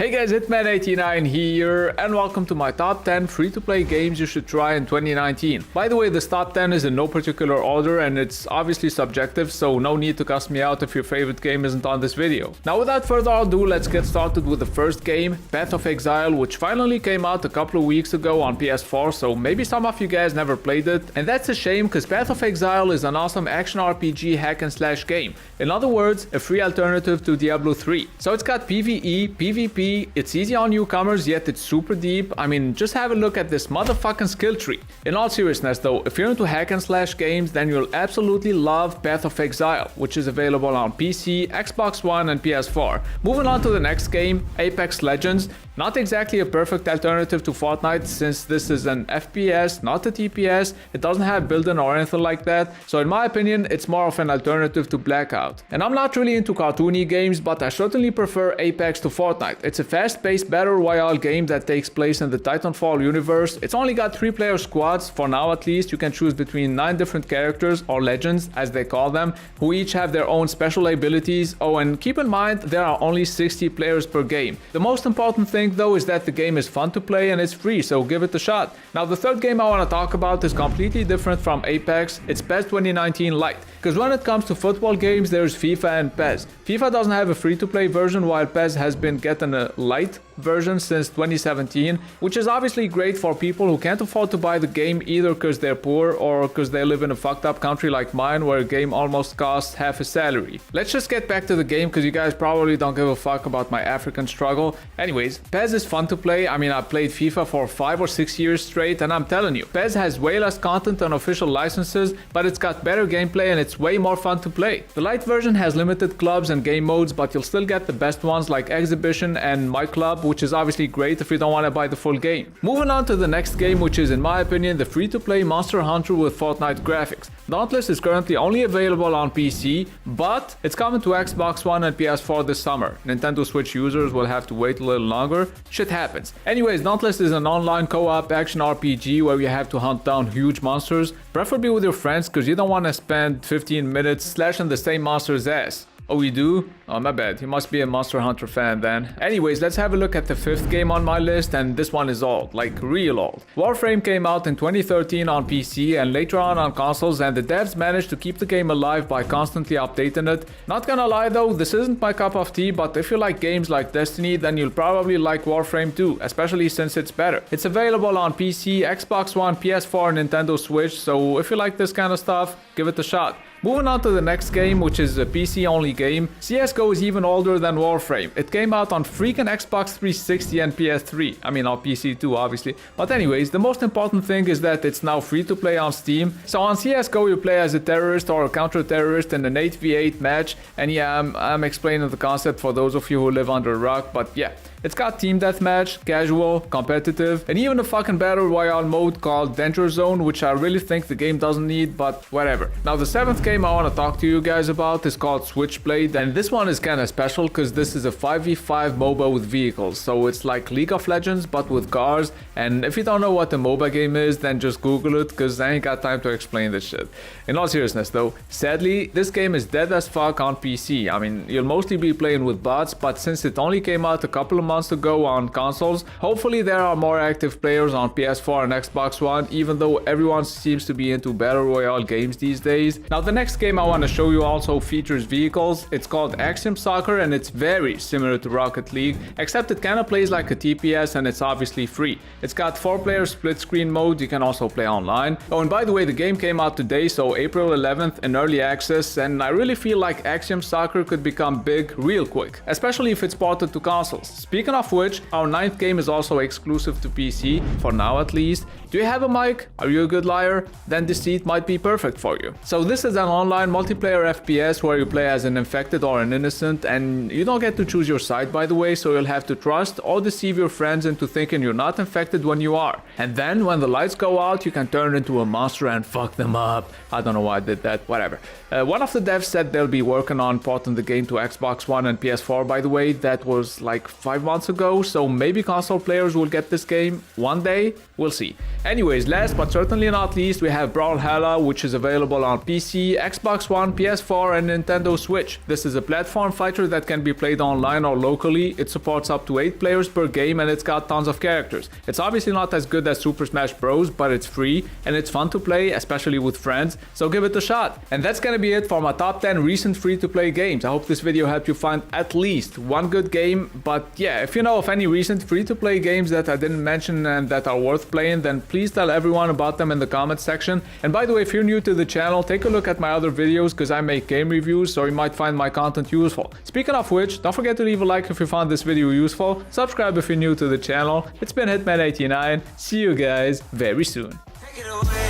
Hey guys, Hitman89 here, and welcome to my top 10 free-to-play games you should try in 2019. By the way, this top 10 is in no particular order and it's obviously subjective, so no need to cuss me out if your favorite game isn't on this video. Now without further ado, let's get started with the first game, Path of Exile, which finally came out a couple of weeks ago on PS4, so maybe some of you guys never played it. And that's a shame, because Path of Exile is an awesome action RPG hack and slash game. In other words, a free alternative to Diablo 3. So it's got PvE, PvP, it's easy on newcomers, yet it's super deep. I mean, just have a look at this motherfucking skill tree. In all seriousness though, if you're into hack and slash games, then you'll absolutely love Path of Exile, which is available on PC, Xbox One and PS4. Moving on to the next game, Apex Legends. Not exactly a perfect alternative to Fortnite, since this is an FPS, not a TPS. It doesn't have build-in or anything like that, so in my opinion, it's more of an alternative to Blackout. And I'm not really into cartoony games, but I certainly prefer Apex to Fortnite. It's a fast-paced battle royale game that takes place in the Titanfall universe. It's only got 3-player squads, for now at least. You can choose between 9 different characters, or legends as they call them, who each have their own special abilities. Oh, and keep in mind, there are only 60 players per game. The most important thing though is that the game is fun to play and it's free, so give it a shot. Now the third game I want to talk about is completely different from Apex. It's PES 2019 Lite. Because when it comes to football games, there's FIFA and PES. FIFA doesn't have a free-to-play version, while PES has been getting a Lite version since 2017, which is obviously great for people who can't afford to buy the game either because they're poor or because they live in a fucked up country like mine where a game almost costs half a salary. Let's just get back to the game because you guys probably don't give a fuck about my African struggle. Anyways, PES is fun to play. I mean, I played FIFA for 5 or 6 years straight, and I'm telling you, PES has way less content than official licenses, but it's got better gameplay and it's way more fun to play. The Lite version has limited clubs and game modes, but you'll still get the best ones like Exhibition and My Club, which is obviously great if you don't want to buy the full game. Moving on to the next game, which is in my opinion the free-to-play Monster Hunter with Fortnite graphics. Dauntless is currently only available on PC, but it's coming to Xbox One and PS4 this summer. Nintendo Switch users will have to wait a little longer. Shit happens. Anyways, Dauntless is an online co-op action RPG where you have to hunt down huge monsters, preferably with your friends because you don't want to spend 15 minutes slashing the same monster's ass. Oh, you do? Oh, my bad. You must be a Monster Hunter fan then. Anyways, let's have a look at the 5th game on my list, and this one is old, like real old. Warframe came out in 2013 on PC and later on consoles, and the devs managed to keep the game alive by constantly updating it. Not gonna lie though, this isn't my cup of tea, but if you like games like Destiny, then you'll probably like Warframe too, especially since it's better. It's available on PC, Xbox One, PS4, Nintendo Switch, so if you like this kind of stuff, give it a shot. Moving on to the next game, which is a PC-only game. CSGO is even older than Warframe. It came out on freaking Xbox 360 and PS3. I mean, on PC too, obviously. But anyways, the most important thing is that it's now free to play on Steam. So on CSGO, you play as a terrorist or a counter-terrorist in an 8v8 match. And yeah, I'm explaining the concept for those of you who live under a rock, but yeah. It's got team deathmatch, casual, competitive, and even a fucking battle royale mode called Danger Zone, which I really think the game doesn't need, but whatever. Now the 7th game I want to talk to you guys about is called Switchblade, and this one is kinda special because this is a 5v5 MOBA with vehicles, so it's like League of Legends but with cars. And if you don't know what a MOBA game is, then just Google it because I ain't got time to explain this shit. In all seriousness though, sadly, this game is dead as fuck on PC. I mean, you'll mostly be playing with bots, but since it only came out a couple of months ago on consoles, hopefully there are more active players on PS4 and Xbox One, even though everyone seems to be into battle royale games these days. Now the next game I want to show you also features vehicles. It's called Axiom Soccer and it's very similar to Rocket League, except it kind of plays like a TPS and it's obviously free. It's got 4-player split screen mode. You can also play online. Oh, and by the way, the game came out today, so April 11th in early access, and I really feel like Axiom Soccer could become big real quick, especially if it's ported to consoles. Speaking of which, our 9th game is also exclusive to PC, for now at least. Do you have a mic? Are you a good liar? Then this seat might be perfect for you. So this is an online multiplayer FPS where you play as an infected or an innocent, and you don't get to choose your side, by the way, so you'll have to trust or deceive your friends into thinking you're not infected when you are. And then when the lights go out, you can turn into a monster and fuck them up. I don't know why I did that, whatever. One of the devs said they'll be working on porting the game to Xbox One and PS4, by the way. That was like 5 months ago, so maybe console players will get this game one day. We'll see. Anyways, last but certainly not least, we have Brawlhalla, which is available on PC, Xbox One, PS4 and Nintendo Switch. This is a platform fighter that can be played online or locally. It supports up to 8 players per game and it's got tons of characters. It's obviously not as good as Super Smash Bros, but it's free and it's fun to play, especially with friends, so give it a shot. And that's gonna be it for my top 10 recent free-to-play games. I hope this video helped you find at least one good game, but yeah, if you know of any recent free-to-play games that I didn't mention and that are worth playing, then please tell everyone about them in the comments section. And by the way, if you're new to the channel, take a look at my other videos because I make game reviews, so you might find my content useful. Speaking of which, don't forget to leave a like if you found this video useful, subscribe if you're new to the channel. It's been Hitman89, see you guys very soon. Take it away,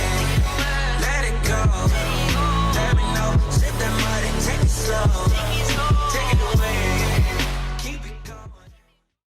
let it go. Let me know, sip that mud and take it slow.